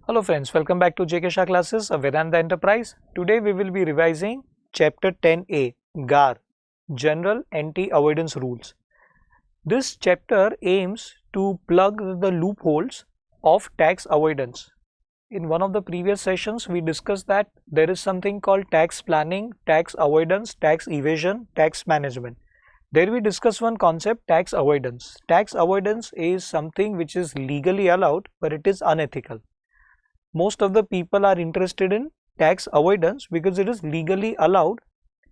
Hello friends, welcome back to JK Shah classes of Vedanta Enterprise. Today we will be revising Chapter 10A, GAAR, General Anti-Avoidance Rules. This chapter aims to plug the loopholes of tax avoidance. In one of the previous sessions, we discussed that there is something called tax planning, tax avoidance, tax evasion, tax management. There we discuss one concept, tax avoidance. Tax avoidance is something which is legally allowed, but it is unethical. Most of the people are interested in tax avoidance because it is legally allowed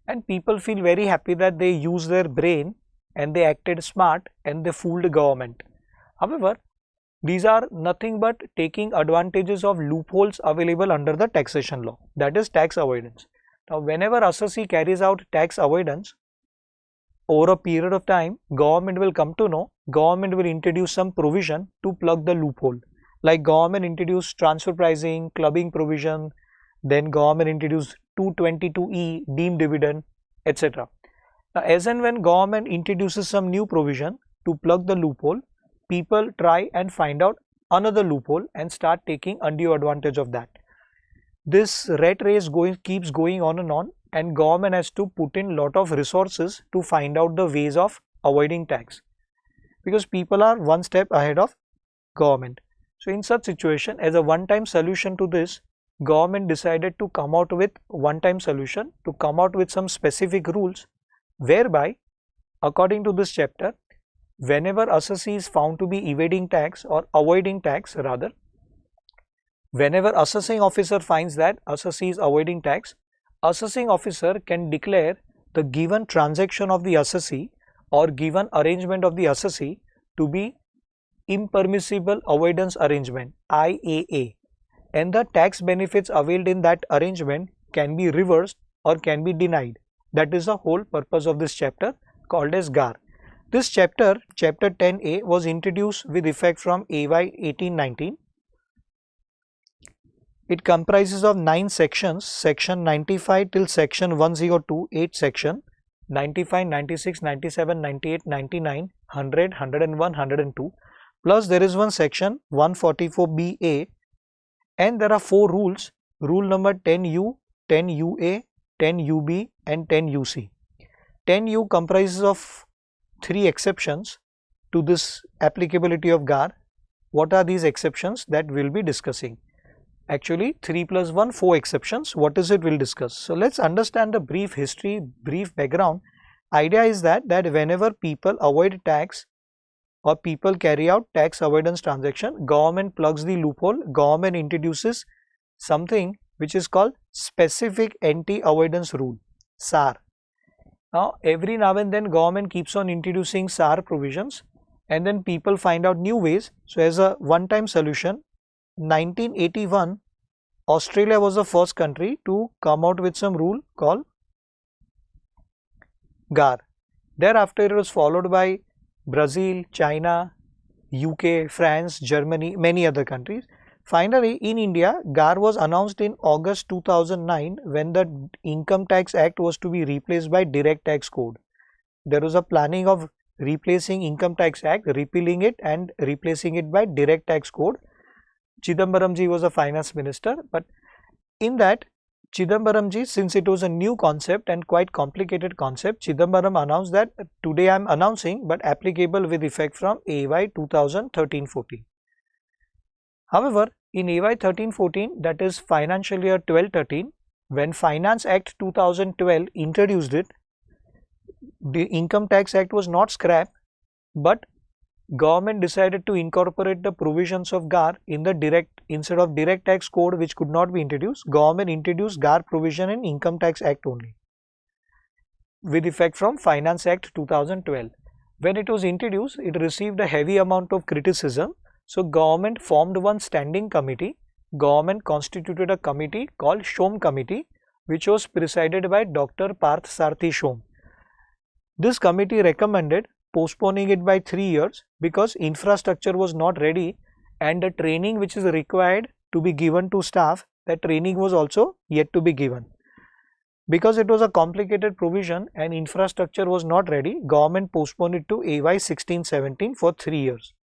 and people feel very happy that they use their brain and they acted smart and they fooled government. However, these are nothing but taking advantages of loopholes available under the taxation law, that is tax avoidance. Now, whenever assessee carries out tax avoidance, over a period of time, government will come to know, government will introduce some provision to plug the loophole. Like government introduced transfer pricing, clubbing provision, then government introduced 222E, deemed dividend, etc. Now, as and when government introduces some new provision to plug the loophole, people try and find out another loophole and start taking undue advantage of that. This rat race keeps going on, and government has to put in lot of resources to find out the ways of avoiding tax, because people are one step ahead of government. So in such situation, as a one-time solution to this, government decided to come out with one-time solution, to come out with some specific rules whereby, according to this chapter, whenever assessee is found to be evading tax or avoiding tax rather, whenever assessing officer finds that assessee is avoiding tax, assessing officer can declare the given transaction of the assessee or given arrangement of the assessee to be impermissible avoidance arrangement, IAA, and the tax benefits availed in that arrangement can be reversed or can be denied. That is the whole purpose of this chapter, called as GAAR. This chapter 10A, was introduced with effect from AY 1819. It comprises of 9 sections, section 95 till section 102, 8 section, 95, 96, 97, 98, 99, 100, 101, 102. Plus there is one section 144BA, and there are 4 rules, rule number 10U, 10UA, 10UB and 10UC. 10U comprises of 3 exceptions to this applicability of GAAR. What are these exceptions that we will be discussing? Actually 3 plus 1, 4 exceptions. What is it we'll discuss? So let's understand the brief history, brief background. Idea is that whenever people avoid tax or people carry out tax avoidance transaction, government plugs the loophole, government introduces something which is called specific anti-avoidance rule, SAR. Now every now and then government keeps on introducing SAR provisions, and then people find out new ways. So as a one-time solution, 1981, Australia was the first country to come out with some rule called GAAR. Thereafter it was followed by Brazil, China, UK, France, Germany, many other countries. Finally, in India, GAAR was announced in August 2009 when the Income Tax Act was to be replaced by Direct Tax Code. There was a planning of replacing Income Tax Act, repealing it and replacing it by Direct Tax Code. Chidambaram ji was a finance minister, but in that, Chidambaram ji, since it was a new concept and quite complicated concept, Chidambaram announced that today I am announcing, but applicable with effect from AY 2013-14. However, in AY 13-14, that is financial year 12-13, when Finance Act 2012 introduced it, the Income Tax Act was not scrapped, but government decided to incorporate the provisions of GAAR in the instead of Direct Tax Code, which could not be introduced, government introduced GAAR provision in Income Tax Act only, with effect from Finance Act 2012. When it was introduced, it received a heavy amount of criticism. So government formed one standing committee. Government constituted a committee called Shom Committee, which was presided by Dr. Parth Sarthi Shom. This committee recommended postponing it by 3 years because infrastructure was not ready, and the training which is required to be given to staff, that training was also yet to be given. Because it was a complicated provision and infrastructure was not ready, government postponed it to AY 16-17 for 3 years.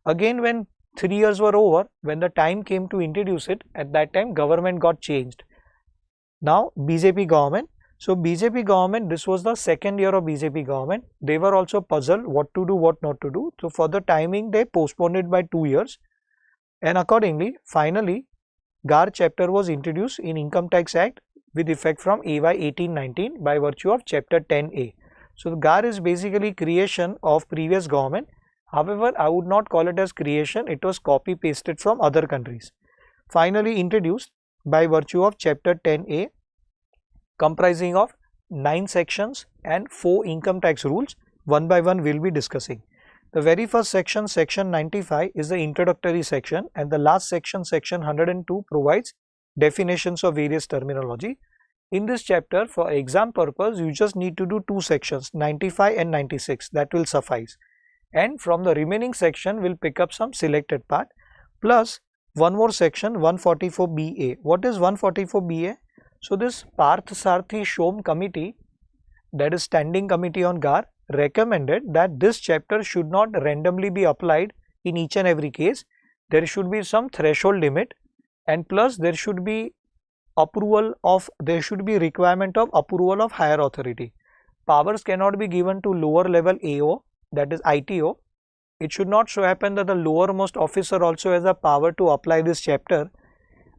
Again, when 3 years were over. When the time came to introduce it, at that time government got changed. Now BJP government. So BJP government, this was the second year of BJP government. They were also puzzled what to do, what not to do. So for the timing, they postponed it by 2 years. And accordingly, finally, GAAR chapter was introduced in Income Tax Act with effect from AY 1819 by virtue of chapter 10A. So the GAAR is basically creation of previous government. However, I would not call it as creation. It was copy pasted from other countries. Finally introduced by virtue of chapter 10A, comprising of 9 sections and 4 income tax rules. One by one we'll be discussing. The very first section, section 95, is the introductory section, and the last section, section 102, provides definitions of various terminology. In this chapter, for exam purpose, you just need to do 2 sections, 95 and 96, that will suffice. And from the remaining section, we'll pick up some selected part, plus one more section, 144BA. What is 144BA? So this Parth Sarthi Shom committee, that is standing committee on GAAR, recommended that this chapter should not randomly be applied in each and every case. There should be some threshold limit, and plus there should be requirement of approval of higher authority. Powers cannot be given to lower level AO, that is ITO. It should not so happen that the lowermost officer also has a power to apply this chapter.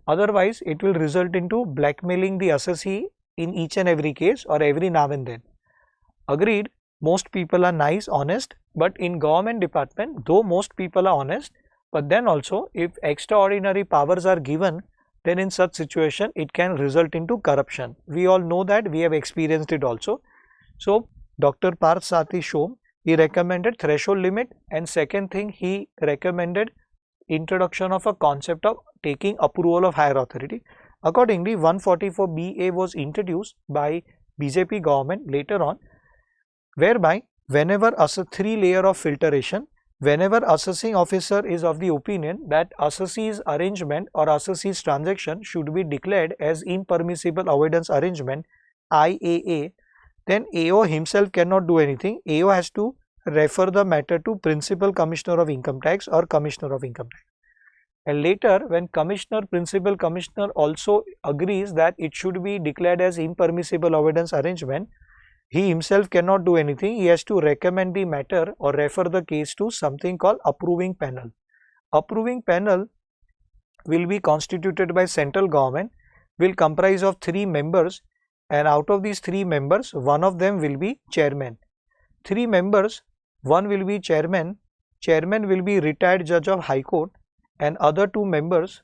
Otherwise, it will result into blackmailing the assessee in each and every case or every now and then. Agreed, most people are nice, honest, but in government department, though most people are honest, but then also if extraordinary powers are given, then in such situation it can result into corruption. We all know that, we have experienced it also. So Dr. Parth Sarthi Shom, he recommended threshold limit, and second thing, he recommended introduction of a concept of taking approval of higher authority. Accordingly, 144BA was introduced by BJP government later on, whereby whenever 3 layer of filtration, whenever assessing officer is of the opinion that assessee's arrangement or assessee's transaction should be declared as impermissible avoidance arrangement, IAA, then AO himself cannot do anything. AO has to refer the matter to Principal Commissioner of Income Tax or Commissioner of Income Tax. And later, when Principal Commissioner also agrees that it should be declared as impermissible avoidance arrangement, he himself cannot do anything. He has to recommend the matter or refer the case to something called approving panel. Approving panel will be constituted by central government, will comprise of 3 members, and out of these 3 members, one of them will be chairman. 3 members, one will be chairman, chairman will be retired judge of High Court, and other 2 members,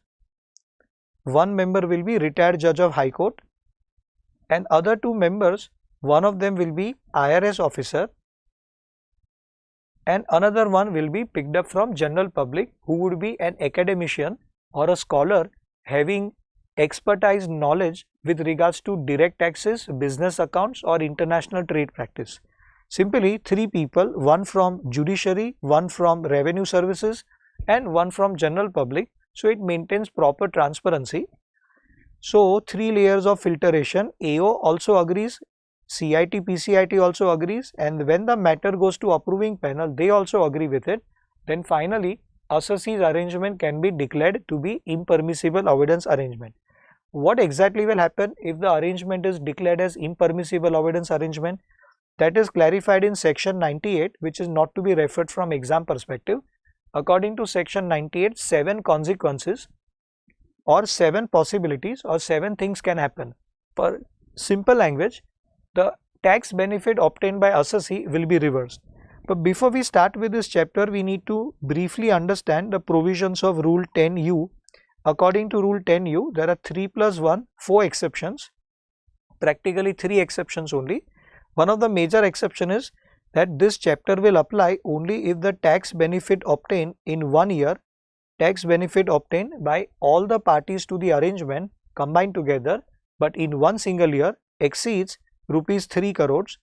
one member will be retired judge of High Court, and other 2 members, one of them will be IRS officer, and another one will be picked up from general public, who would be an academician or a scholar having expertise knowledge with regards to direct taxes, business accounts or international trade practice. Simply 3 people, one from judiciary, one from revenue services and one from general public. So it maintains proper transparency. So 3 layers of filtration. AO also agrees, CIT, PCIT also agrees, and when the matter goes to approving panel, they also agree with it. Then finally, assessee's arrangement can be declared to be impermissible avoidance arrangement. What exactly will happen if the arrangement is declared as impermissible avoidance arrangement? That is clarified in section 98, which is not to be referred from exam perspective. According to section 98, 7 consequences or 7 possibilities or 7 things can happen. For simple language, the tax benefit obtained by assessee will be reversed. But before we start with this chapter, we need to briefly understand the provisions of Rule 10U. According to Rule 10U, there are 3 plus 1, 4 exceptions, practically 3 exceptions only. One of the major exception is that this chapter will apply only if the tax benefit obtained in 1 year, tax benefit obtained by all the parties to the arrangement combined together, but in 1 single year exceeds rupees 3 crores,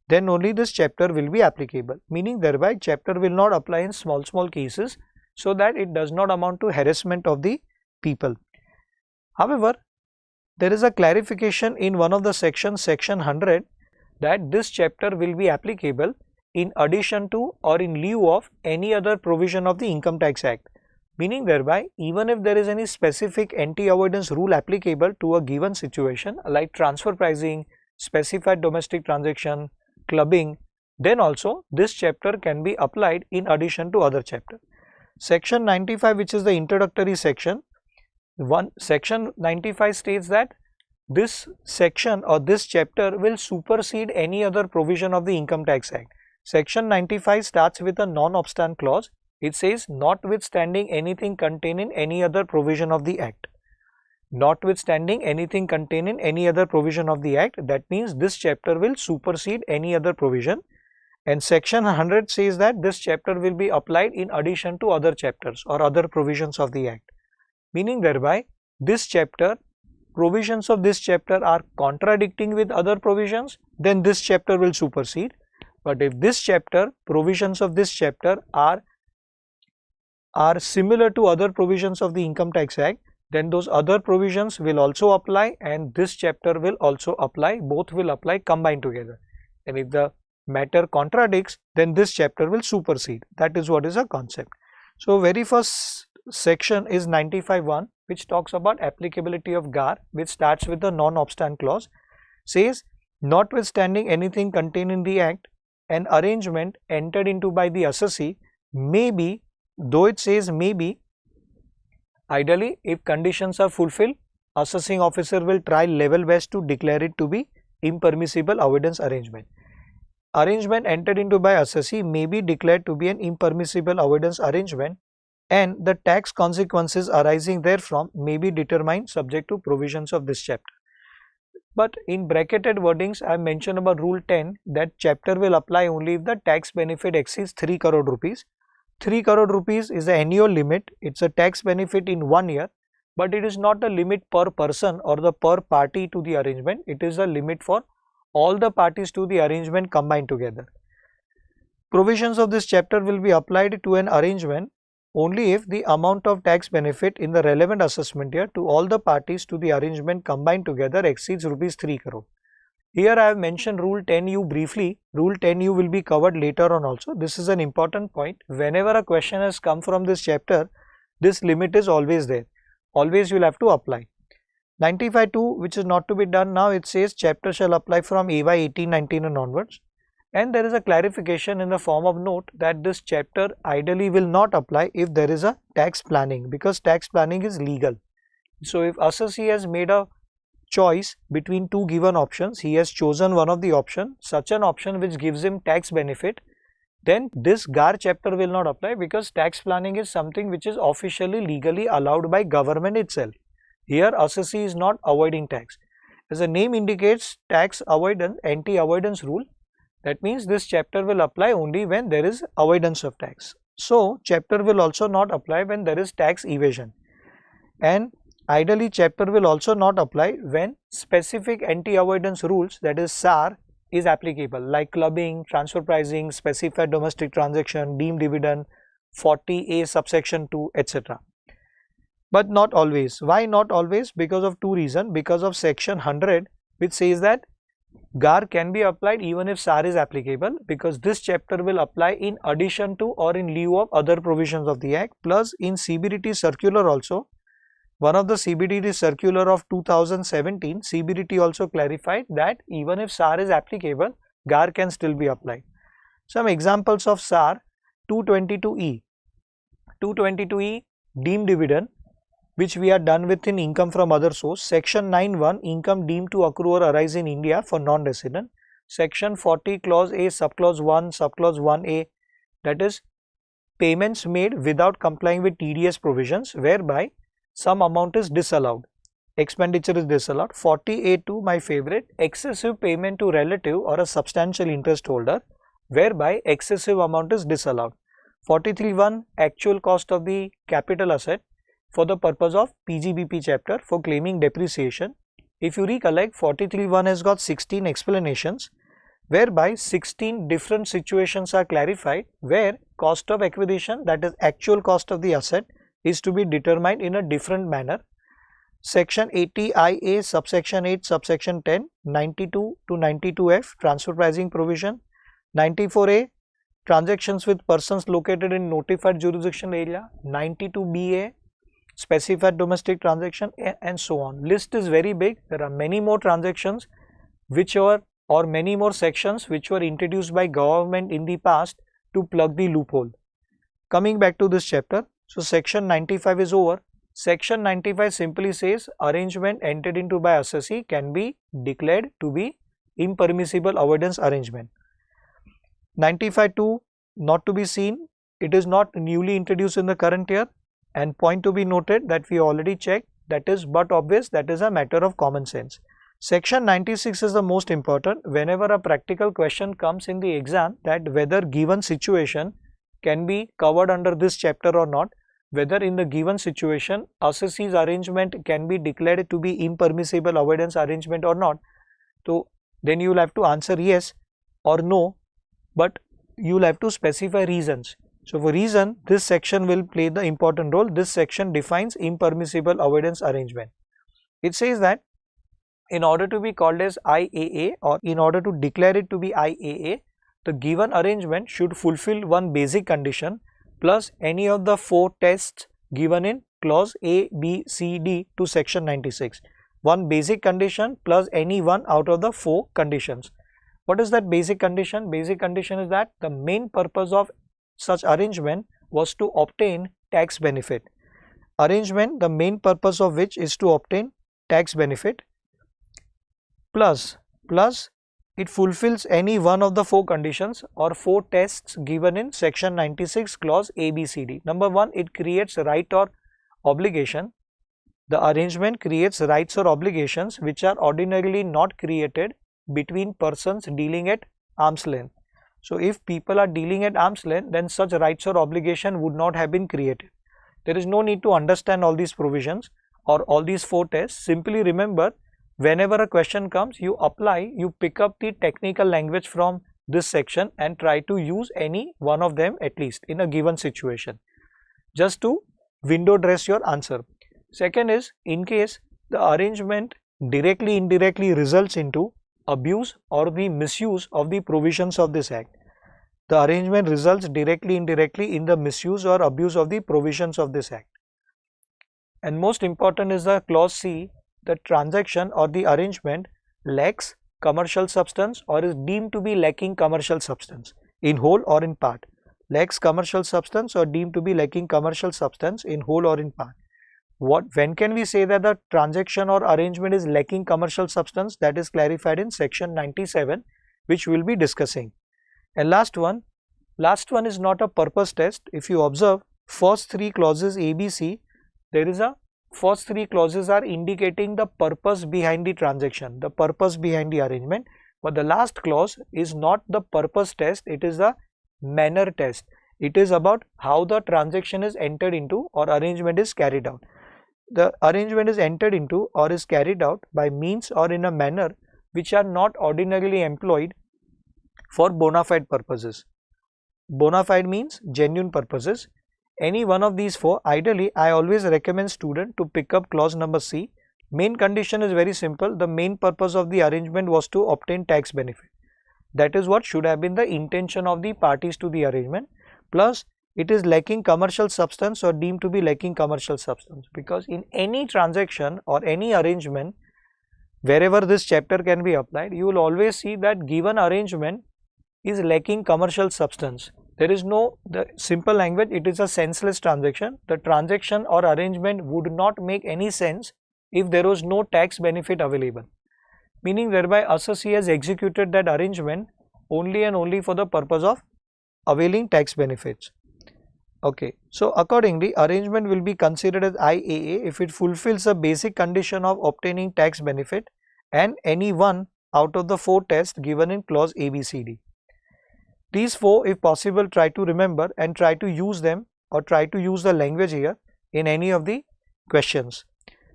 then only this chapter will be applicable. Meaning thereby chapter will not apply in small cases, so that it does not amount to harassment of the people. However, there is a clarification in one of the sections, section 100, that this chapter will be applicable in addition to or in lieu of any other provision of the Income Tax Act. meaning thereby even if there is any specific anti-avoidance rule applicable to a given situation like transfer pricing, specified domestic transaction, clubbing, then also this chapter can be applied in addition to other chapter. Section 95, which is the introductory section, section 95 states that this section or this chapter will supersede any other provision of the Income Tax Act. Section 95 starts with a non-obstant clause. It says notwithstanding anything contained in any other provision of the Act. Notwithstanding anything contained in any other provision of the Act, that means this chapter will supersede any other provision. And section 100 says that this chapter will be applied in addition to other chapters or other provisions of the Act. Meaning thereby this chapter, provisions of this chapter are contradicting with other provisions, then this chapter will supersede. But if this chapter, provisions of this chapter are similar to other provisions of the Income Tax Act, then those other provisions will also apply and this chapter will also apply, both will apply combined together. And if the matter contradicts, then this chapter will supersede. That is what is a concept. So very first section is 95(1), which talks about applicability of GAAR, which starts with the non-obstant clause, says notwithstanding anything contained in the Act, an arrangement entered into by the assessee may be, though it says may be, ideally if conditions are fulfilled, assessing officer will try level best to declare it to be impermissible avoidance arrangement. Arrangement entered into by assessee may be declared to be an impermissible avoidance arrangement, and the tax consequences arising therefrom may be determined subject to provisions of this chapter. But in bracketed wordings, I have mentioned about Rule 10 that chapter will apply only if the tax benefit exceeds 3 crore rupees. 3 crore rupees is the annual limit. It's a tax benefit in 1 year, but it is not a limit per person or the per party to the arrangement. It is a limit for all the parties to the arrangement combined together. Provisions of this chapter will be applied to an arrangement only if the amount of tax benefit in the relevant assessment year to all the parties to the arrangement combined together exceeds rupees 3 crore. Here I have mentioned Rule 10U briefly. Rule 10U will be covered later on also. This is an important point. Whenever a question has come from this chapter, this limit is always there. Always you will have to apply. 95(2), which is not to be done now, it says chapter shall apply from AY 1819 and onwards. And there is a clarification in the form of note that this chapter ideally will not apply if there is a tax planning, because tax planning is legal. So if assessee has made a choice between two given options, he has chosen one of the option, such an option which gives him tax benefit, then this GAAR chapter will not apply, because tax planning is something which is officially legally allowed by government itself. Here assessee is not avoiding tax. As the name indicates, tax avoidance, anti-avoidance rule, that means this chapter will apply only when there is avoidance of tax. So chapter will also not apply when there is tax evasion, and ideally chapter will also not apply when specific anti-avoidance rules, that is SAR, is applicable, like clubbing, transfer pricing, specified domestic transaction, deemed dividend, 40A subsection 2, etc. But not always. Why not always? Because of two reasons. Because of section 100, which says that GAAR can be applied even if SAR is applicable, because this chapter will apply in addition to or in lieu of other provisions of the Act. Plus in CBDT circular also, one of the CBDT circular of 2017, CBDT also clarified that even if SAR is applicable, GAAR can still be applied. Some examples of SAR: 222E. 222E, deemed dividend, which we are done with in income from other source. Section 9(1), income deemed to accrue or arise in India for non-resident. Section 40, clause A, subclause 1, subclause 1A, that is payments made without complying with TDS provisions, whereby some amount is disallowed, expenditure is disallowed. 40A2, my favorite, excessive payment to relative or a substantial interest holder, whereby excessive amount is disallowed. 43(1), actual cost of the capital asset for the purpose of PGBP chapter for claiming depreciation. If you recollect, 43(1) has got 16 explanations, whereby 16 different situations are clarified where cost of acquisition, that is actual cost of the asset, is to be determined in a different manner. Section 80IA, subsection 8, subsection 10, 92 to 92F, transfer pricing provision, 94A, transactions with persons located in notified jurisdiction area, 92BA, specified domestic transaction, and so on. List is very big. There are many more transactions which are, or many more sections which were introduced by government in the past to plug the loophole. Coming back to this chapter, so section 95 is over. Section 95 simply says arrangement entered into by assessee can be declared to be impermissible avoidance arrangement. 95.2 not to be seen. It is not newly introduced in the current year, and point to be noted that we already checked, that is but obvious, that is a matter of common sense. Section 96 is the most important. Whenever a practical question comes in the exam that whether given situation can be covered under this chapter or not, whether in the given situation assessee's arrangement can be declared to be impermissible avoidance arrangement or not, so then you will have to answer yes or no, but you will have to specify reasons. So for reason, this section will play the important role. This section defines impermissible avoidance arrangement. It says that in order to be called as IAA, or in order to declare it to be IAA, the given arrangement should fulfill one basic condition plus any of the 4 tests given in clause A, B, C, D to section 96. One basic condition plus any one out of the 4 conditions. What is that basic condition? Basic condition is that the main purpose of such arrangement was to obtain tax benefit. Arrangement, the main purpose of which is to obtain tax benefit, plus it fulfills any one of the 4 conditions or 4 tests given in section 96 clause A, B, C, D. Number 1, it creates right or obligation. The arrangement creates rights or obligations which are ordinarily not created between persons dealing at arm's length. So if people are dealing at arm's length, then such rights or obligation would not have been created. There is no need to understand all these provisions or all these 4 tests. Simply remember, whenever a question comes, you apply, you pick up the technical language from this section and try to use any one of them at least in a given situation, just to window dress your answer. Second is, in case the arrangement directly indirectly results into abuse or the misuse of the provisions of this act. The arrangement results directly indirectly in the misuse or abuse of the provisions of this act. And most important is the clause C, the transaction or the arrangement lacks commercial substance or is deemed to be lacking commercial substance in whole or in part. Lacks commercial substance or deemed to be lacking commercial substance in whole or in part. When can we say that the transaction or arrangement is lacking commercial substance? That is clarified in section 97, which we will be discussing. And last one is not a purpose test. If you observe first 3 clauses A, B, C, there is a first 3 clauses are indicating the purpose behind the transaction, the purpose behind the arrangement, but the last clause is not the purpose test, it is a manner test. It is about how the transaction is entered into or arrangement is carried out. The arrangement is entered into or is carried out by means or in a manner which are not ordinarily employed for bona fide purposes. Bona fide means genuine purposes. Any one of these 4, ideally I always recommend student to pick up clause number C. Main condition is very simple. The main purpose of the arrangement was to obtain tax benefit. That is what should have been the intention of the parties to the arrangement, plus it is lacking commercial substance or deemed to be lacking commercial substance, because in any transaction or any arrangement wherever this chapter can be applied, you will always see that given arrangement is lacking commercial substance. There is no, the simple language, it is a senseless transaction. The transaction or arrangement would not make any sense if there was no tax benefit available, meaning thereby assessee has executed that arrangement only and only for the purpose of availing tax benefits. Okay, so accordingly arrangement will be considered as IAA if it fulfills a basic condition of obtaining tax benefit and any one out of the 4 tests given in clause A, B, C, D. These 4, if possible, try to remember and try to use them or try to use the language here in any of the questions.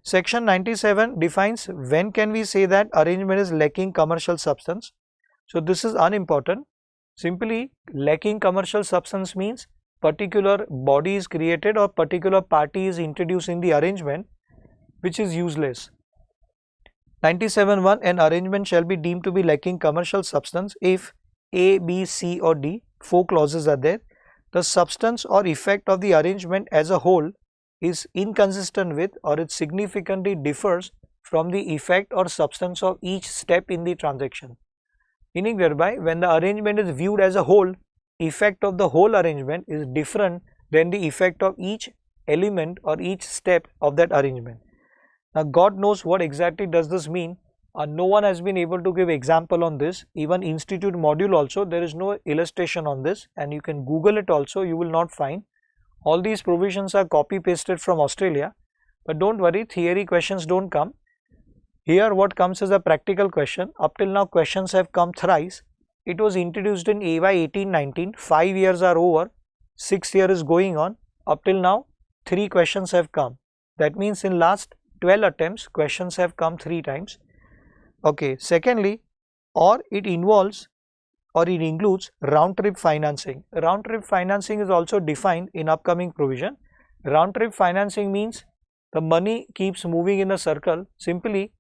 Section 97 defines when can we say that arrangement is lacking commercial substance. So this is unimportant. Simply lacking commercial substance means particular body is created or particular party is introduced in the arrangement which is useless. 97.1, an arrangement shall be deemed to be lacking commercial substance if A, B, C or D, 4 clauses are there. The substance or effect of the arrangement as a whole is inconsistent with, or it significantly differs from the effect or substance of each step in the transaction. Meaning whereby when the arrangement is viewed as a whole, effect of the whole arrangement is different than the effect of each element or each step of that arrangement. Now God knows what exactly does this mean. No one has been able to give example on this. Even institute module also there is no illustration on this, and you can Google it also, you will not find. All these provisions are copy pasted from Australia, but don't worry, theory questions don't come. Here what comes is a practical question. Up till now questions have come thrice. It was introduced in AY 1819, 5 years are over, 6th year is going on. Up till now 3 questions have come. That means in last 12 attempts questions have come 3 times. Okay, secondly, or it involves or it includes round trip financing. Round trip financing is also defined in upcoming provision. Round trip financing means the money keeps moving in a circle. Simply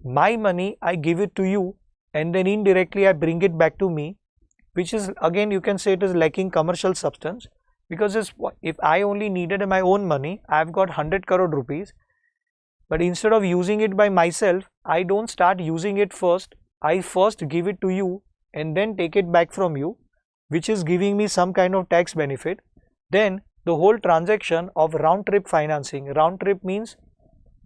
my money I give it to you and then indirectly I bring it back to me, which is again you can say it is lacking commercial substance, because if I only needed my own money, I have got 100 crore rupees, but instead of using it by myself, I don't start using it first. I first give it to you and then take it back from you, which is giving me some kind of tax benefit. Then the whole transaction of round trip financing, round trip means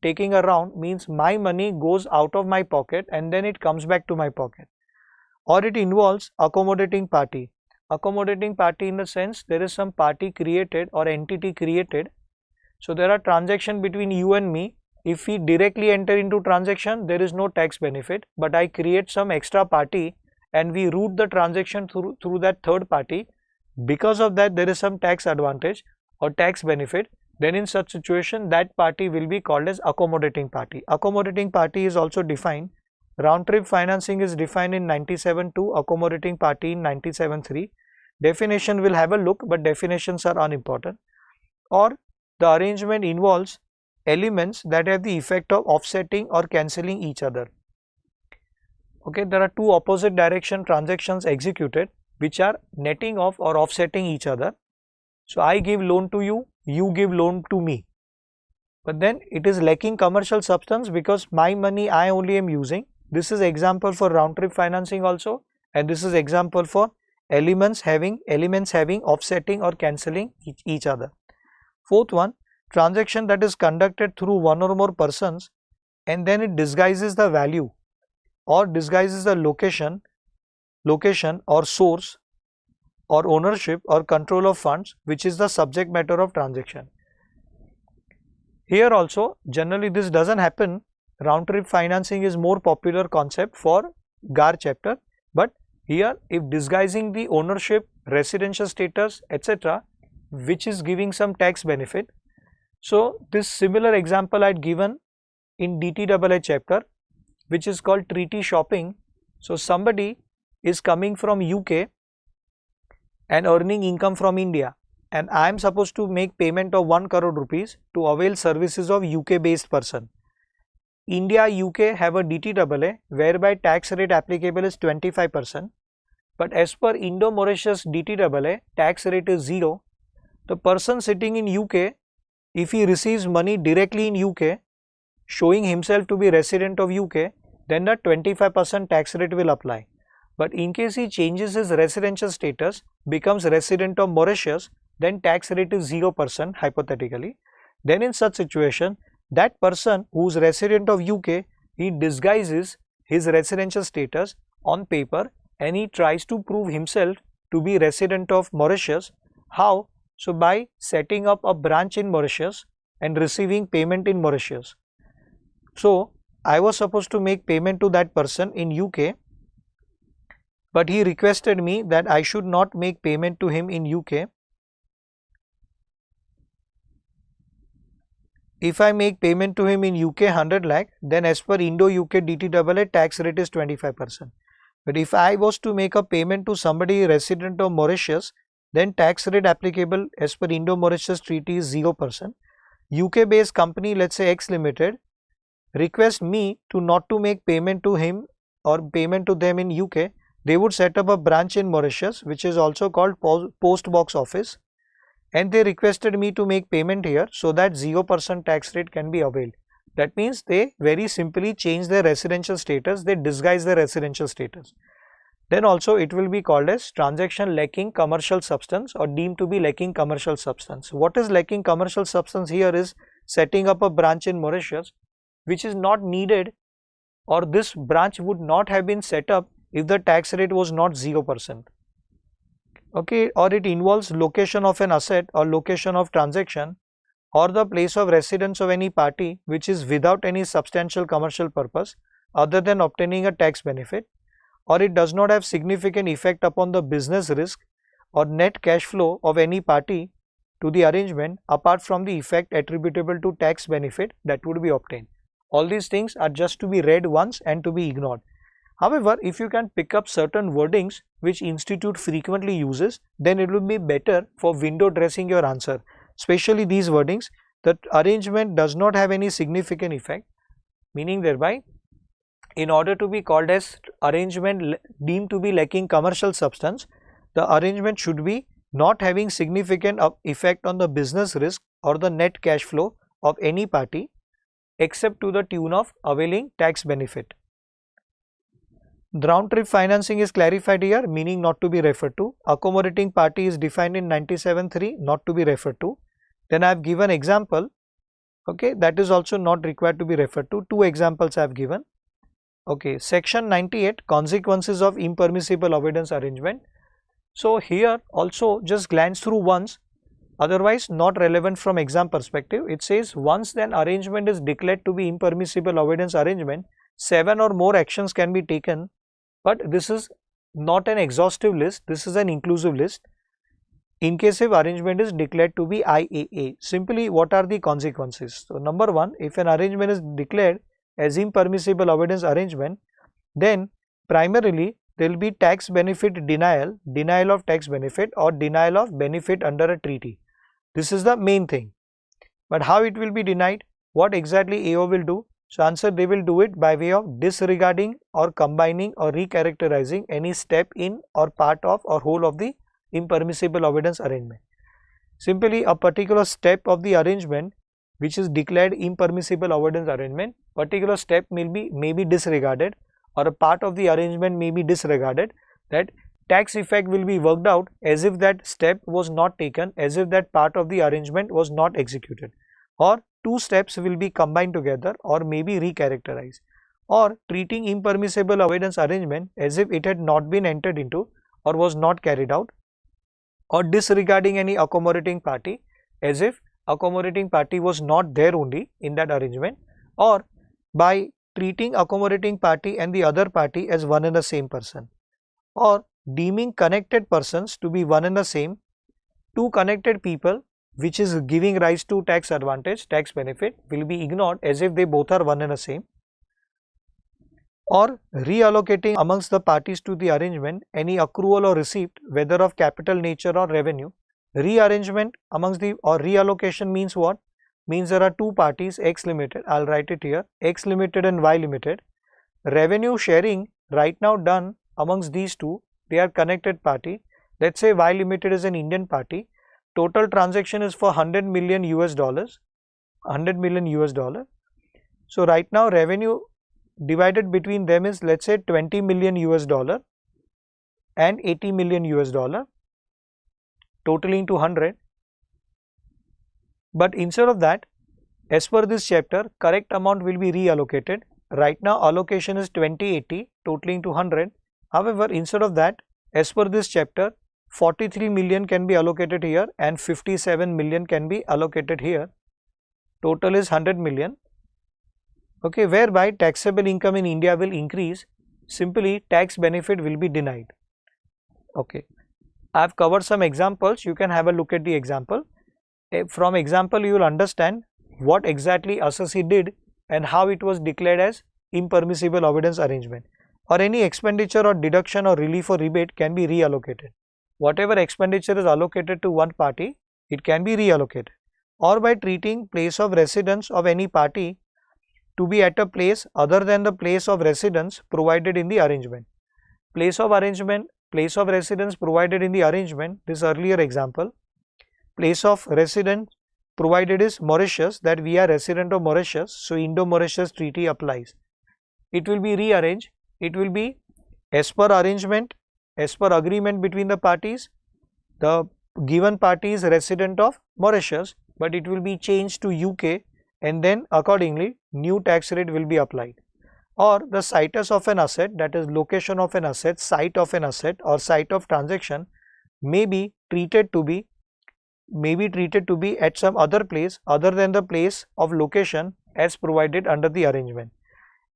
taking a round, means my money goes out of my pocket and then it comes back to my pocket. Or it involves accommodating party. Accommodating party in the sense there is some party created or entity created. So there are transactions between you and me. If we directly enter into transaction, there is no tax benefit, but I create some extra party and we route the transaction through that third party. Because of that there is some tax advantage or tax benefit. Then in such situation that party will be called as accommodating party. Accommodating party is also defined. Round trip financing is defined in 97.2, accommodating party in 97.3. Definition will have a look, but definitions are unimportant. Or the arrangement involves elements that have the effect of offsetting or cancelling each other. Okay, there are 2 opposite direction transactions executed which are netting off or offsetting each other. So I give loan to you, you give loan to me, but then it is lacking commercial substance because my money I only am using. This is example for round trip financing also, and this is example for elements having offsetting or cancelling each other. Fourth one, transaction that is conducted through one or more persons and then it disguises the value or disguises the location or source or ownership or control of funds, which is the subject matter of transaction. Here also generally this doesn't happen. Round trip financing is more popular concept for GAAR chapter, but here if disguising the ownership, residential status, etc., which is giving some tax benefit. So this similar example I had given in DTAA chapter, which is called treaty shopping. So somebody is coming from UK and earning income from India, and I am supposed to make payment of 1 crore rupees to avail services of UK based person. India UK have a DTAA whereby tax rate applicable is 25%, but as per Indo-Mauritius DTAA tax rate is 0. The person sitting in UK, if he receives money directly in UK showing himself to be resident of UK, then the 25% tax rate will apply. But in case he changes his residential status, becomes resident of Mauritius, then tax rate is 0% hypothetically. Then in such situation, that person who is resident of UK, he disguises his residential status on paper and he tries to prove himself to be resident of Mauritius. How? So by setting up a branch in Mauritius and receiving payment in Mauritius. So I was supposed to make payment to that person in UK, but he requested me that I should not make payment to him in UK. If I make payment to him in UK 100 lakh, then as per Indo-UK DTAA tax rate is 25%. But if I was to make a payment to somebody resident of Mauritius, then tax rate applicable as per Indo-Mauritius treaty is 0%. UK based company, let's say X Limited, request me to not to make payment to him or payment to them in UK, they would set up a branch in Mauritius, which is also called post box office, and they requested me to make payment here so that 0% tax rate can be availed. That means they very simply change their residential status, they disguise their residential status. Then also it will be called as transaction lacking commercial substance or deemed to be lacking commercial substance. What is lacking commercial substance here is setting up a branch in Mauritius which is not needed, or this branch would not have been set up if the tax rate was not 0%. Okay, or it involves location of an asset or location of transaction or the place of residence of any party which is without any substantial commercial purpose other than obtaining a tax benefit, or it does not have significant effect upon the business risk or net cash flow of any party to the arrangement apart from the effect attributable to tax benefit that would be obtained. All these things are just to be read once and to be ignored. However, if you can pick up certain wordings which institute frequently uses, then it will be better for window dressing your answer. Especially these wordings, that arrangement does not have any significant effect, meaning thereby in order to be called as arrangement deemed to be lacking commercial substance, the arrangement should be not having significant effect on the business risk or the net cash flow of any party except to the tune of availing tax benefit. The round trip financing is clarified here, meaning not to be referred to. Accommodating party is defined in 97(3), not to be referred to. Then I have given example, okay, that is also not required to be referred to. Two examples I have given. Okay, section 98, consequences of impermissible avoidance arrangement. So here also just glance through once, otherwise not relevant from exam perspective. It says once an arrangement is declared to be impermissible avoidance arrangement, 7 or more actions can be taken, but this is not an exhaustive list, this is an inclusive list. In case if arrangement is declared to be IAA, simply what are the consequences? So number one, if an arrangement is declared as impermissible avoidance arrangement, then primarily there will be tax benefit denial, denial of tax benefit or denial of benefit under a treaty. This is the main thing. But how it will be denied? What exactly AO will do? So answer, they will do it by way of disregarding or combining or recharacterizing any step in or part of or whole of the impermissible avoidance arrangement. Simply a particular step of the arrangement which is declared impermissible avoidance arrangement, particular step may be disregarded, or a part of the arrangement may be disregarded, that tax effect will be worked out as if that step was not taken, as if that part of the arrangement was not executed, or two steps will be combined together or may be recharacterized, or treating impermissible avoidance arrangement as if it had not been entered into or was not carried out, or disregarding any accommodating party as if accommodating party was not there only in that arrangement, or by treating accommodating party and the other party as one and the same person, or deeming connected persons to be one and the same, two connected people which is giving rise to tax advantage, tax benefit will be ignored as if they both are one and the same, or reallocating amongst the parties to the arrangement any accrual or receipt, whether of capital nature or revenue. Rearrangement amongst the, or reallocation means what? Means there are two parties, X Limited, I will write it here, X Limited and Y Limited. Revenue sharing right now done amongst these two, they are connected party. Let's say Y Limited is an Indian party. Total transaction is for 100 million US dollars, 100 million US dollar. So right now revenue divided between them is, let's say, 20 million US dollar and 80 million US dollar, totaling to 100. But instead of that, as per this chapter, correct amount will be reallocated. Right now allocation is 20/80, totaling to 100. However, instead of that, as per this chapter, 43 million can be allocated here and 57 million can be allocated here. Total is 100 million. Okay, whereby taxable income in India will increase. Simply tax benefit will be denied. Okay, I have covered some examples. You can have a look at the example. From example, you will understand what exactly assessee did and how it was declared as impermissible avoidance arrangement. Or any expenditure or deduction or relief or rebate can be reallocated. Whatever expenditure is allocated to one party, it can be reallocated. Or by treating place of residence of any party to be at a place other than the place of residence provided in the arrangement. place of arrangement, place of residence provided in the arrangement, this earlier example, place of residence provided is Mauritius, that we are resident of Mauritius, so Indo-Mauritius Treaty applies. It will be rearranged, it will be as per arrangement, as per agreement between the parties, the given party is resident of Mauritius, but it will be changed to UK, and then accordingly new tax rate will be applied. Or the situs of an asset, that is location of an asset, site of an asset or site of transaction may be treated to be at some other place other than the place of location as provided under the arrangement.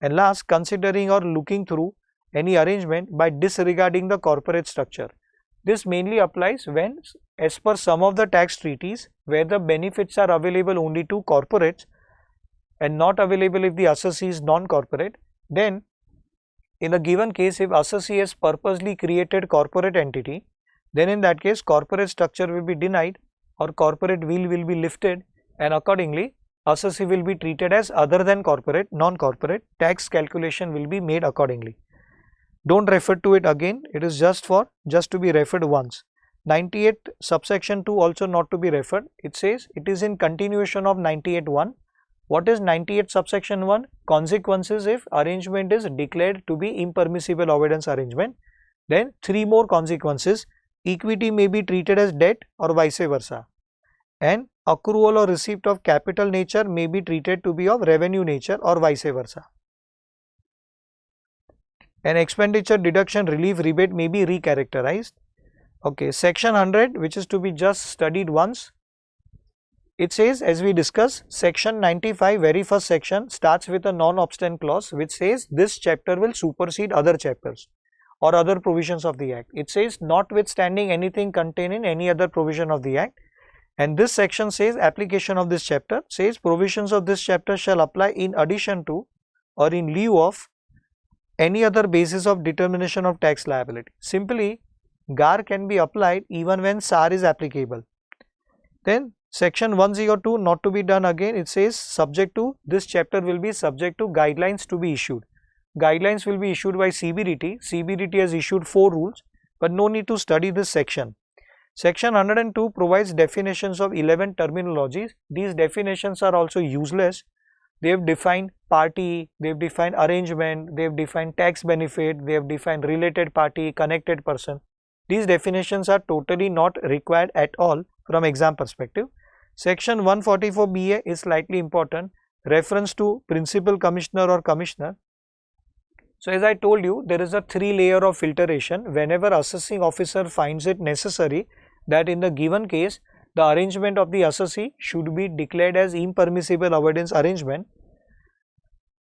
And last, considering or looking through any arrangement by disregarding the corporate structure. This mainly applies when, as per some of the tax treaties, where the benefits are available only to corporates and not available if the assessee is non-corporate, then in a given case, if assessee has purposely created corporate entity, then in that case corporate structure will be denied or corporate will be lifted, and accordingly assessee will be treated as other than corporate, non-corporate. Tax calculation will be made accordingly. Don't refer to it again, it is just to be referred once. 98 subsection 2 also not to be referred. It says it is in continuation of 98.1. What is 98 subsection 1? Consequences if arrangement is declared to be impermissible avoidance arrangement. Then 3 more consequences. Equity may be treated as debt or vice versa, and accrual or receipt of capital nature may be treated to be of revenue nature or vice versa. An expenditure deduction relief rebate may be recharacterized. Okay, section 100, which is to be just studied once. It says, as we discussed, section 95, very first section, starts with a non-obstant clause which says this chapter will supersede other chapters or other provisions of the Act. It says notwithstanding anything contained in any other provision of the Act, and this section says application of this chapter says provisions of this chapter shall apply in addition to or in lieu of any other basis of determination of tax liability. Simply, GAAR can be applied even when SAR is applicable. Then section 102, not to be done again, it says subject to, this chapter will be subject to guidelines to be issued. Guidelines will be issued by CBDT. CBDT has issued 4 rules, but no need to study this section. Section 102 provides definitions of 11 terminologies. These definitions are also useless. They have defined party, they have defined arrangement, they have defined tax benefit, they have defined related party, connected person. These definitions are totally not required at all from exam perspective. Section 144BA is slightly important, reference to principal commissioner or commissioner. So as I told you, there is a 3-layer of filtration whenever assessing officer finds it necessary that in the given case the arrangement of the assessee should be declared as impermissible avoidance arrangement,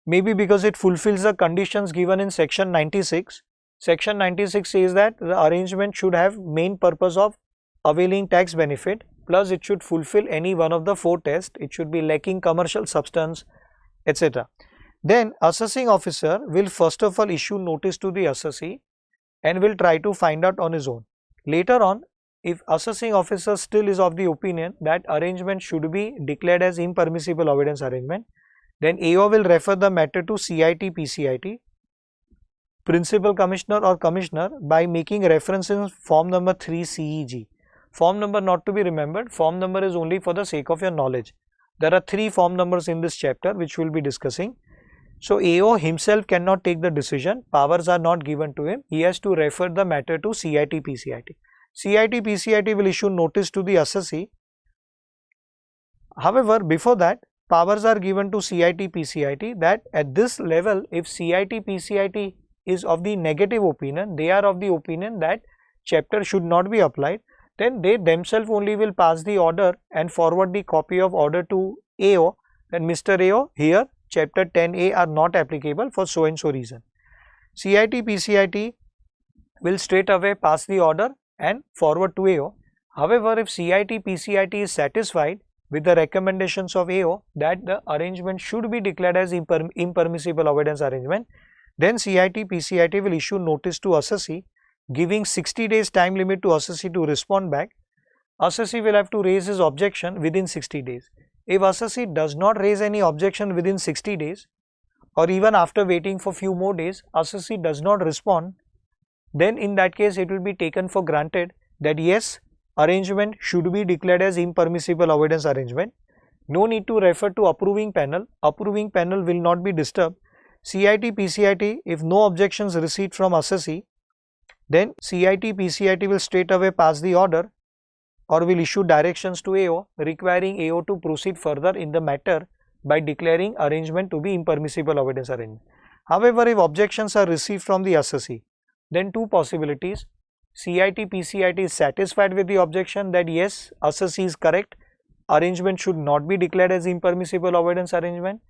maybe because it fulfills the conditions given in section 96. Section 96 says that the arrangement should have main purpose of availing tax benefit, plus it should fulfill any one of the 4 tests, it should be lacking commercial substance, etc. Then assessing officer will first of all issue notice to the assessee and will try to find out on his own. Later on, if assessing officer still is of the opinion that arrangement should be declared as impermissible avoidance arrangement, then AO will refer the matter to CIT PCIT, principal commissioner or commissioner, by making reference in form number 3 CEG. Form number not to be remembered, form number is only for the sake of your knowledge. There are 3 form numbers in this chapter which we will be discussing. So AO himself cannot take the decision, powers are not given to him, he has to refer the matter to CIT PCIT. CIT PCIT will issue notice to the assessee. However, before that, powers are given to CIT PCIT that at this level, if CIT PCIT is of the negative opinion, they are of the opinion that chapter should not be applied, then they themselves only will pass the order and forward the copy of order to AO, and Mr. AO, here chapter 10A are not applicable for so and so reason. CIT PCIT will straight away pass the order and forward to AO. However, if CIT PCIT is satisfied with the recommendations of AO that the arrangement should be declared as impermissible avoidance arrangement, then CIT PCIT will issue notice to assessee, giving 60 days time limit to assessee to respond back. Assessee will have to raise his objection within 60 days. If assessee does not raise any objection within 60 days, or even after waiting for few more days, assessee does not respond, then in that case it will be taken for granted that yes, arrangement should be declared as impermissible avoidance arrangement. No need to refer to approving panel. Approving panel will not be disturbed. CIT, PCIT, if no objections received from assessee, then CIT, PCIT will straight away pass the order or will issue directions to AO requiring AO to proceed further in the matter by declaring arrangement to be impermissible avoidance arrangement. However, if objections are received from the assessee, then two possibilities. CIT, PCIT is satisfied with the objection that yes, assessee is correct, arrangement should not be declared as impermissible avoidance arrangement.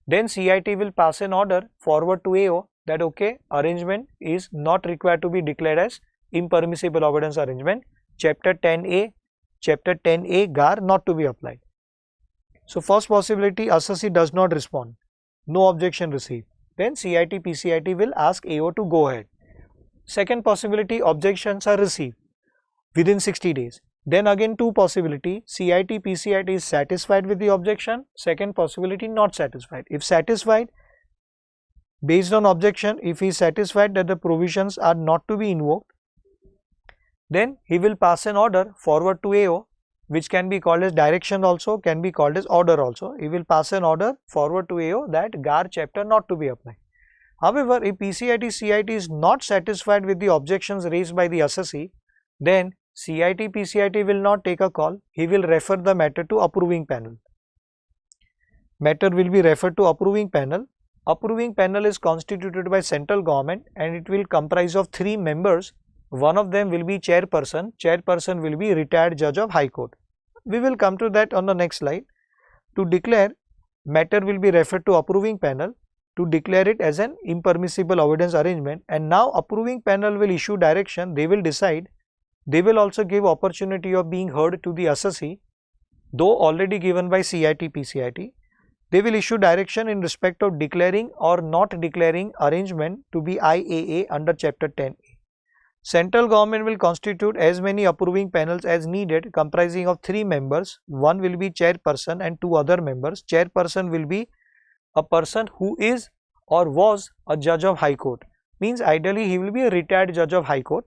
Then CIT will pass an order forward to AO that okay, arrangement is not required to be declared as impermissible avoidance arrangement. Chapter 10A GAAR not to be applied. So first possibility, assessee does not respond, no objection received. Then CIT, PCIT will ask AO to go ahead. Second possibility, objections are received within 60 days. Then again two possibility, CIT, PCIT is satisfied with the objection. Second possibility, not satisfied. If satisfied, based on objection, if he is satisfied that the provisions are not to be invoked, then he will pass an order forward to AO, which can be called as direction also, can be called as order also. He will pass an order forward to AO that GAAR chapter not to be applied. However, if PCIT, CIT is not satisfied with the objections raised by the assessee, then CIT, PCIT will not take a call. He will refer the matter to approving panel. Matter will be referred to approving panel. Approving panel is constituted by central government and it will comprise of 3 members. One of them will be chairperson. Chairperson will be retired judge of High Court. We will come to that on the next slide. To declare, matter will be referred to approving panel to declare it as an impermissible avoidance arrangement, and now approving panel will issue direction. They will decide. They will also give opportunity of being heard to the assessee, though already given by CIT, PCIT. They will issue direction in respect of declaring or not declaring arrangement to be IAA under chapter 10. Central government will constitute as many approving panels as needed, comprising of 3 members. One will be chairperson and 2 other members. Chairperson will be a person who is or was a judge of High Court. Means ideally he will be a retired judge of High Court.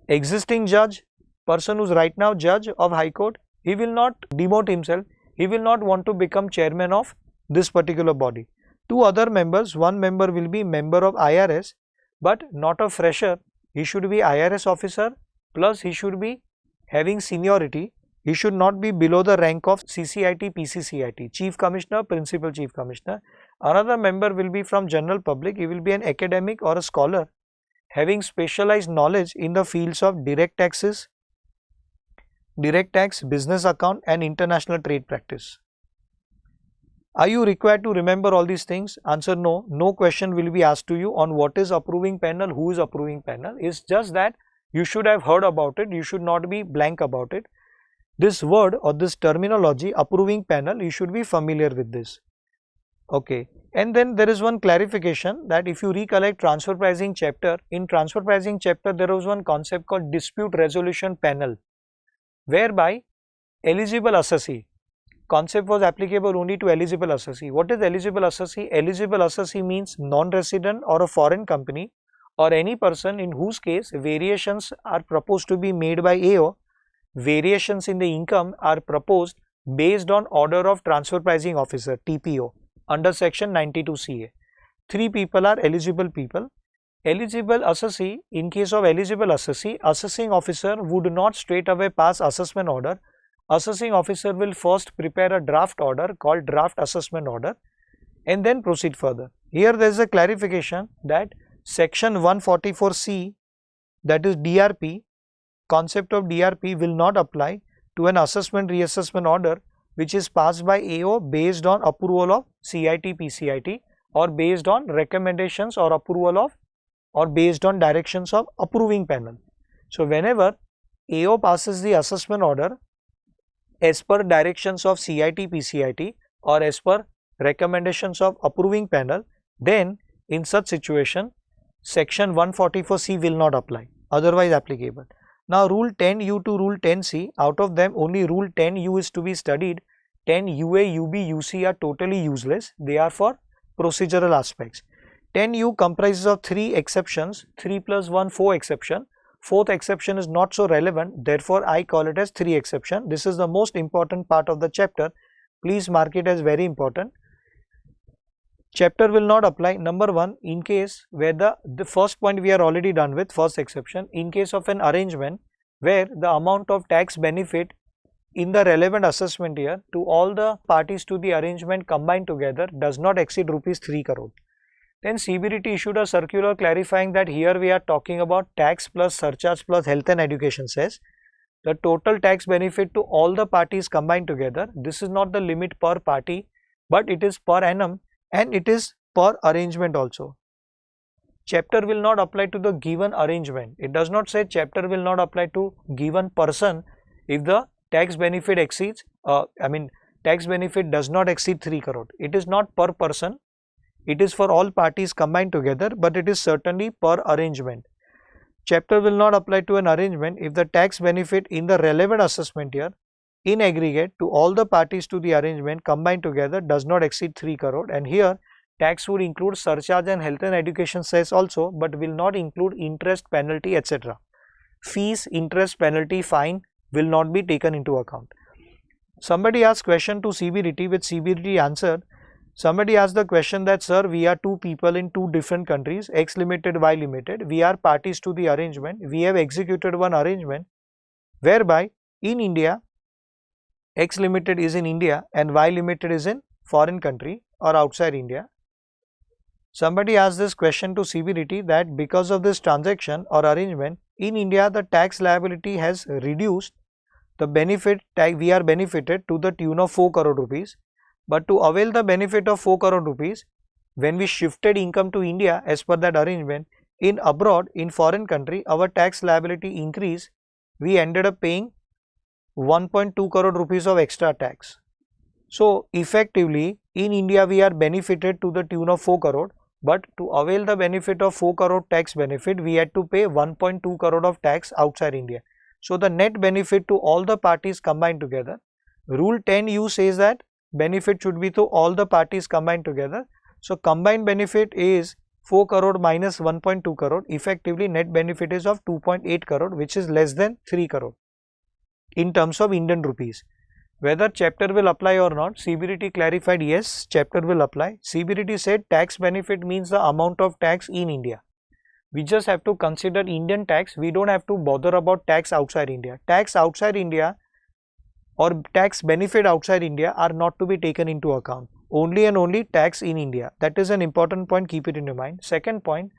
Existing judge, person who is right now judge of High Court, he will not demote himself. He will not want to become chairman of this particular body. 2 other members, one member will be member of IRS, but not a fresher. He should be IRS officer, plus he should be having seniority. He should not be below the rank of CCIT, PCCIT, Chief Commissioner, Principal Chief Commissioner. Another member will be from general public. He will be an academic or a scholar having specialized knowledge in the fields of direct taxes, direct tax, business account and international trade practice. Are you required to remember all these things? Answer no. No question will be asked to you on what is approving panel, who is approving panel. It's just that you should have heard about it. You should not be blank about it. This word or this terminology, approving panel, you should be familiar with this. Okay. And then there is one clarification that if you recollect transfer pricing chapter, in transfer pricing chapter there was one concept called dispute resolution panel, whereby eligible assessee, concept was applicable only to eligible assessee. What is eligible assessee? Eligible assessee means non-resident or a foreign company or any person in whose case variations are proposed to be made by AO. Variations in the income are proposed based on order of transfer pricing officer, TPO, under section 92 CA. 3 people are eligible people. Eligible assessee, in case of eligible assessee, assessing officer would not straight away pass assessment order. Assessing officer will first prepare a draft order called draft assessment order and then proceed further. Here there is a clarification that section 144C, that is DRP, concept of DRP will not apply to an assessment reassessment order which is passed by AO based on approval of CIT, PCIT or based on recommendations or approval of or based on directions of approving panel. So whenever AO passes the assessment order as per directions of CIT, PCIT or as per recommendations of approving panel, then in such situation section 144C will not apply, otherwise applicable. Now rule 10U to rule 10C, out of them only rule 10U is to be studied. 10UA, UB, UC are totally useless. They are for procedural aspects. 10U comprises of 3 exceptions, 3 plus 1, 4 exception. Fourth exception is not so relevant, therefore I call it as 3 exception. This is the most important part of the chapter. Please mark it as very important. Chapter will not apply, number 1, in case where the first point we are already done with, first exception, in case of an arrangement where the amount of tax benefit in the relevant assessment year to all the parties to the arrangement combined together does not exceed rupees 3 crore. Then CBDT issued a circular clarifying that here we are talking about tax plus surcharge plus health and education cess. The total tax benefit to all the parties combined together, this is not the limit per party, but it is per annum and it is per arrangement also. Chapter will not apply to the given arrangement. It does not say chapter will not apply to given person if the tax benefit exceeds, tax benefit does not exceed 3 crore. It is not per person. It is for all parties combined together, but it is certainly per arrangement. Chapter will not apply to an arrangement if the tax benefit in the relevant assessment year in aggregate to all the parties to the arrangement combined together does not exceed 3 crore, and here tax would include surcharge and health and education cess also, but will not include interest, penalty, etc. Fees, interest, penalty, fine will not be taken into account. Somebody asked question to CBDT, which CBDT answered. Somebody asked the question that, sir, we are two people in two different countries, X limited, Y limited. We are parties to the arrangement. We have executed one arrangement whereby in India, X limited is in India and Y limited is in foreign country or outside India. Somebody asked this question to CBDT that because of this transaction or arrangement in India, the tax liability has reduced. The benefit we are benefited to the tune of 4 crore rupees. But to avail the benefit of 4 crore rupees, when we shifted income to India as per that arrangement, in abroad, in foreign country, our tax liability increased. We ended up paying 1.2 crore rupees of extra tax. So, effectively, in India, we are benefited to the tune of 4 crore. But to avail the benefit of 4 crore tax benefit, we had to pay 1.2 crore of tax outside India. So, the net benefit to all the parties combined together. Rule 10U says that benefit should be to all the parties combined together. So, combined benefit is 4 crore minus 1.2 crore. Effectively, net benefit is of 2.8 crore, which is less than 3 crore in terms of Indian rupees. Whether chapter will apply or not, CBDT clarified yes, chapter will apply. CBDT said tax benefit means the amount of tax in India. We just have to consider Indian tax. We don't have to bother about tax outside India. Tax outside India or tax benefit outside India are not to be taken into account. Only and only tax in India. That is an important point, keep it in your mind. Second point,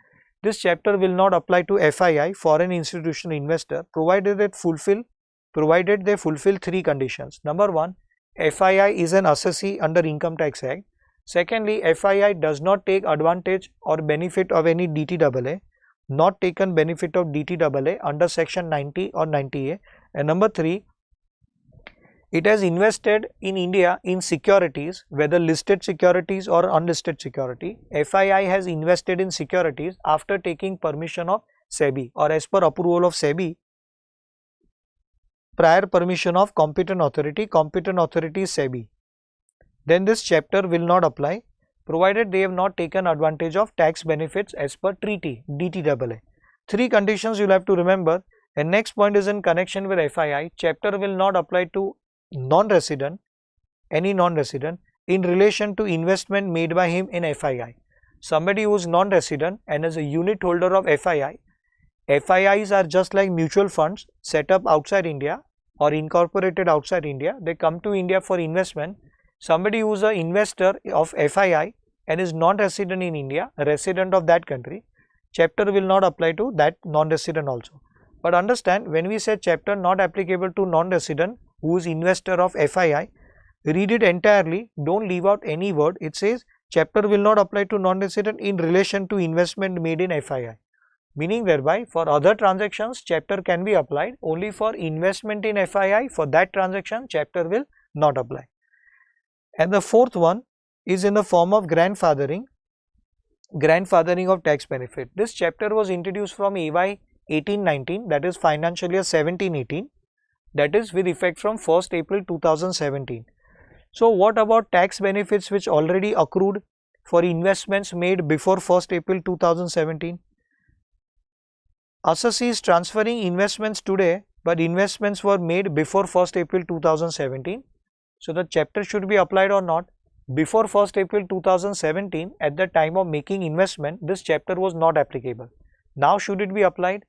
this chapter will not apply to FII, foreign institutional investor, provided they fulfill 3 conditions. Number 1, FII is an assessee under Income Tax Act. Secondly, FII does not take advantage or benefit of any DTAA, not taken benefit of DTAA under section 90 or 90A. And number 3, it has invested in India in securities, whether listed securities or unlisted security. FII has invested in securities after taking permission of SEBI or as per approval of SEBI, prior permission of competent authority is SEBI. Then this chapter will not apply provided they have not taken advantage of tax benefits as per treaty, DTAA. 3 conditions you will have to remember. And next point is in connection with FII, chapter will not apply to non-resident, any non-resident in relation to investment made by him in FII. Somebody who is non-resident and is a unit holder of FII, FIIs are just like mutual funds set up outside India or incorporated outside India. They come to India for investment. Somebody who is an investor of FII and is non-resident in India, a resident of that country, chapter will not apply to that non-resident also. But understand, when we say chapter not applicable to non-resident who is investor of FII, read it entirely, don't leave out any word. It says chapter will not apply to non-resident in relation to investment made in FII. Meaning thereby for other transactions chapter can be applied, only for investment in FII, for that transaction chapter will not apply. And the fourth one is in the form of grandfathering of tax benefit. This chapter was introduced from AY 18-19, that is financial year 17-18, that is with effect from 1st April 2017. So what about tax benefits which already accrued for investments made before 1st April 2017. Assessee is transferring investments today, but investments were made before 1st April 2017. So the chapter should be applied or not? Before 1st April 2017, at the time of making investment, this chapter was not applicable. Now should it be applied?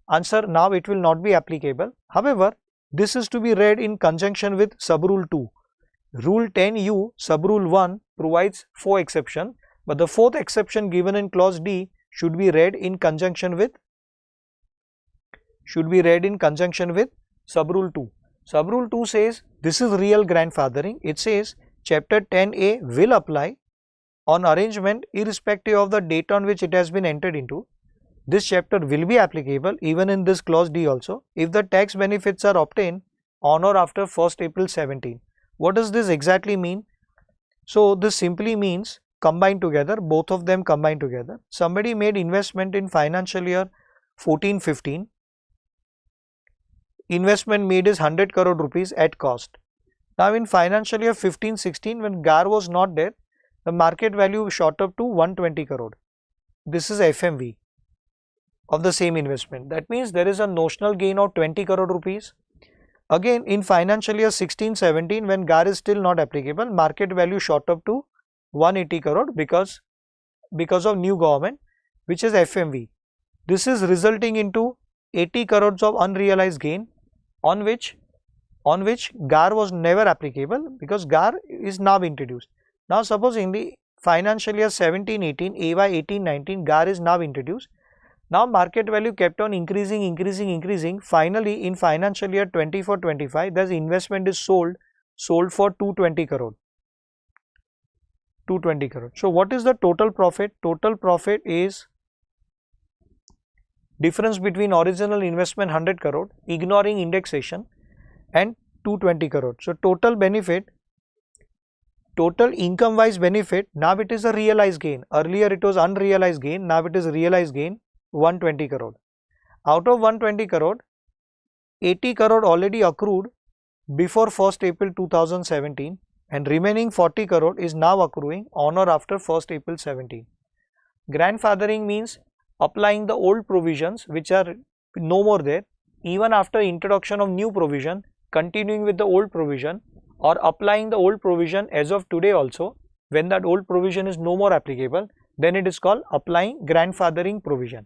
Answer: now it will not be applicable. However, this is to be read in conjunction with Subrule 2. Rule 10U, Subrule 1 provides 4 exceptions, but the 4th exception given in clause D should be read in conjunction with Subrule 2. Subrule 2 says this is real grandfathering. It says chapter 10A will apply on arrangement irrespective of the date on which it has been entered into. This chapter will be applicable even in this clause D also if the tax benefits are obtained on or after 1st April 17. What does this exactly mean? So this simply means combined together, both of them combined together. Somebody made investment in financial year 14-15. Investment made is 100 crore rupees at cost. Now in financial year 15-16, when GAAR was not there, the market value shot up to 120 crore. This is FMV of the same investment. That means there is a notional gain of 20 crore rupees. Again in financial year 16-17, when GAAR is still not applicable, market value shot up to 180 crore because of new government, which is FMV. This is resulting into 80 crores of unrealized gain on which GAAR was never applicable because GAAR is now introduced. Now suppose in the financial year 17-18, AY 18-19, GAAR is now introduced. Now market value kept on increasing. Finally in financial year 24-25, this investment is sold for 220 crore. So what is the total profit? Total profit is difference between original investment 100 crore, ignoring indexation, and 220 crore. So total benefit, total income wise benefit, now it is a realized gain. Earlier it was unrealized gain, now it is realized gain 120 crore. Out of 120 crore, 80 crore already accrued before 1st April 2017 and remaining 40 crore is now accruing on or after 1st April 17. Grandfathering means applying the old provisions which are no more there, even after introduction of new provision, continuing with the old provision, or applying the old provision as of today also, when that old provision is no more applicable, then it is called applying grandfathering provision.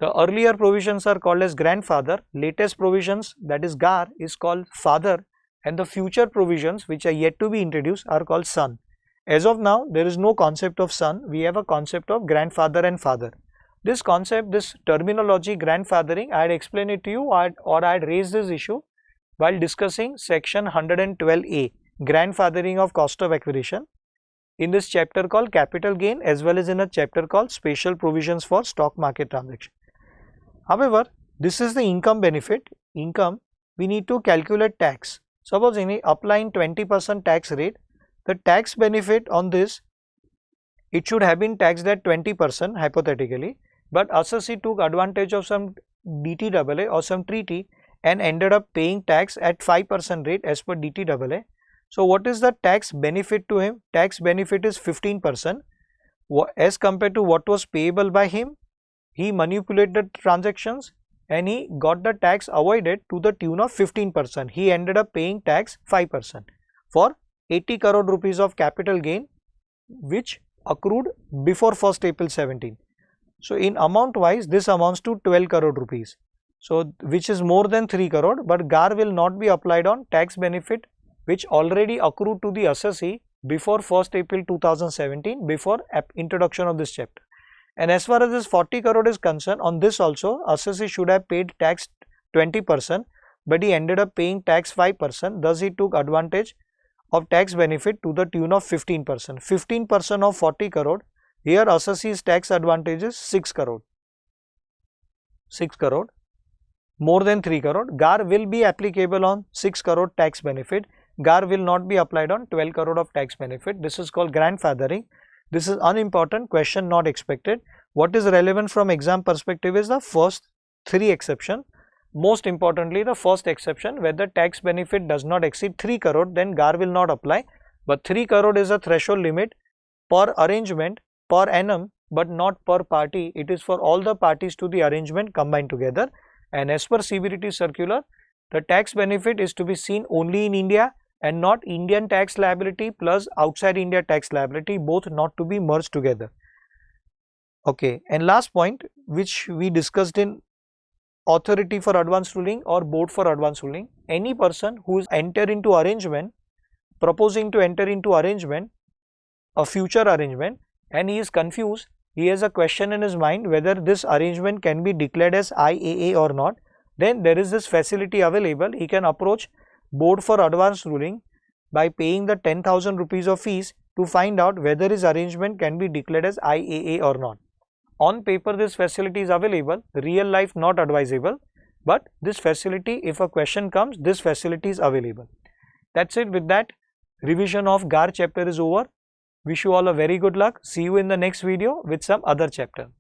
The earlier provisions are called as grandfather, latest provisions, that is GAAR, is called father, and the future provisions which are yet to be introduced are called son. As of now, there is no concept of son, we have a concept of grandfather and father. This concept, this terminology grandfathering, I had explained it to you or I had raised this issue while discussing section 112A, grandfathering of cost of acquisition, in this chapter called capital gain, as well as in a chapter called special provisions for stock market transaction. However, this is the income benefit. Income, we need to calculate tax. Suppose in applying 20% tax rate, the tax benefit on this, it should have been taxed at 20% hypothetically, but assessee took advantage of some DTAA or some treaty and ended up paying tax at 5% rate as per DTAA. So what is the tax benefit to him? Tax benefit is 15% as compared to what was payable by him. He manipulated transactions and he got the tax avoided to the tune of 15%. He ended up paying tax 5% for 80 crore rupees of capital gain which accrued before 1st April 17. So in amount wise, this amounts to 12 crore rupees. So which is more than 3 crore, but GAAR will not be applied on tax benefit which already accrued to the assessee before 1st April 2017, before introduction of this chapter. And as far as this 40 crore is concerned, on this also assessee should have paid tax 20%, but he ended up paying tax 5%, thus he took advantage of tax benefit to the tune of 15%. 15% of 40 crore, here assessee's tax advantage is 6 crore. 6 crore, more than 3 crore. GAAR will be applicable on 6 crore tax benefit. GAAR will not be applied on 12 crore of tax benefit. This is called grandfathering. This is unimportant, question not expected. What is relevant from exam perspective is the first 3 exception. Most importantly, the first exception, where the tax benefit does not exceed 3 crore, then GAAR will not apply. But 3 crore is a threshold limit per arrangement per annum, but not per party. It is for all the parties to the arrangement combined together. And as per CBDT circular, the tax benefit is to be seen only in India and not Indian tax liability plus outside India tax liability, both not to be merged together. Okay, and last point which we discussed in authority for advance ruling or board for advance ruling, any person who is proposing to enter into arrangement, a future arrangement, and he is confused, he has a question in his mind whether this arrangement can be declared as IAA or not, then there is this facility available. He can approach board for advance ruling by paying the 10,000 rupees of fees to find out whether his arrangement can be declared as IAA or not. On paper this facility is available, real life not advisable, but this facility, if a question comes, this facility is available. That's it. With that, revision of GAAR chapter is over. Wish you all a very good luck. See you in the next video with some other chapter.